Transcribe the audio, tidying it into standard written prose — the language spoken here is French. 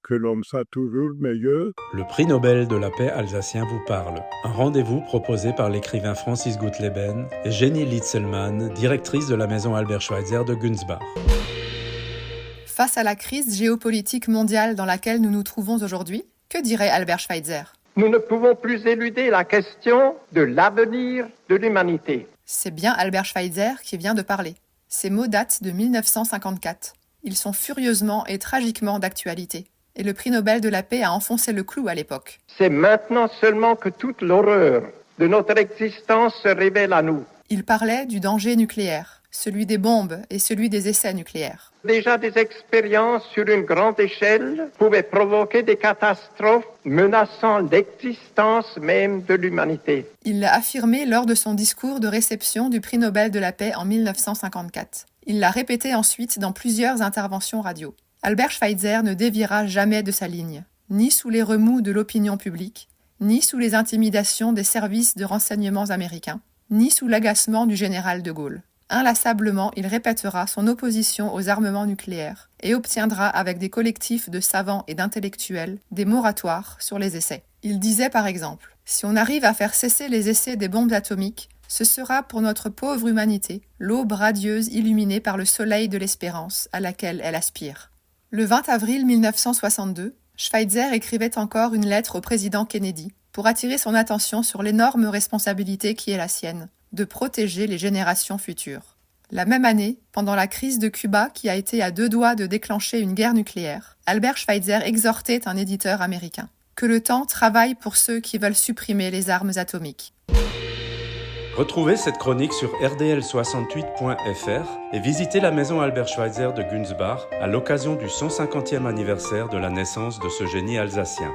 que l'homme soit toujours meilleur. Le prix Nobel de la paix alsacien vous parle. Un rendez-vous proposé par l'écrivain Francis Guttleben et Jenny Litzelmann, directrice de la maison Albert Schweitzer de Günzbach. Face à la crise géopolitique mondiale dans laquelle nous nous trouvons aujourd'hui, que dirait Albert Schweitzer ? Nous ne pouvons plus éluder la question de l'avenir de l'humanité. C'est bien Albert Schweitzer qui vient de parler. Ces mots datent de 1954. Ils sont furieusement et tragiquement d'actualité. Et le prix Nobel de la paix a enfoncé le clou à l'époque. C'est maintenant seulement que toute l'horreur de notre existence se révèle à nous. Il parlait du danger nucléaire, celui des bombes et celui des essais nucléaires. Déjà des expériences sur une grande échelle pouvaient provoquer des catastrophes menaçant l'existence même de l'humanité. Il l'a affirmé lors de son discours de réception du prix Nobel de la paix en 1954. Il l'a répété ensuite dans plusieurs interventions radio. Albert Schweitzer ne déviera jamais de sa ligne, ni sous les remous de l'opinion publique, ni sous les intimidations des services de renseignements américains, ni sous l'agacement du général de Gaulle. Inlassablement, il répétera son opposition aux armements nucléaires et obtiendra avec des collectifs de savants et d'intellectuels des moratoires sur les essais. Il disait par exemple « Si on arrive à faire cesser les essais des bombes atomiques, ce sera pour notre pauvre humanité l'aube radieuse illuminée par le soleil de l'espérance à laquelle elle aspire. » Le 20 avril 1962, Schweitzer écrivait encore une lettre au président Kennedy pour attirer son attention sur l'énorme responsabilité qui est la sienne, de protéger les générations futures. La même année, pendant la crise de Cuba qui a été à 2 doigts de déclencher une guerre nucléaire, Albert Schweitzer exhortait un éditeur américain « Que le temps travaille pour ceux qui veulent supprimer les armes atomiques ». Retrouvez cette chronique sur rdl68.fr et visitez la maison Albert Schweitzer de Günzbach à l'occasion du 150e anniversaire de la naissance de ce génie alsacien.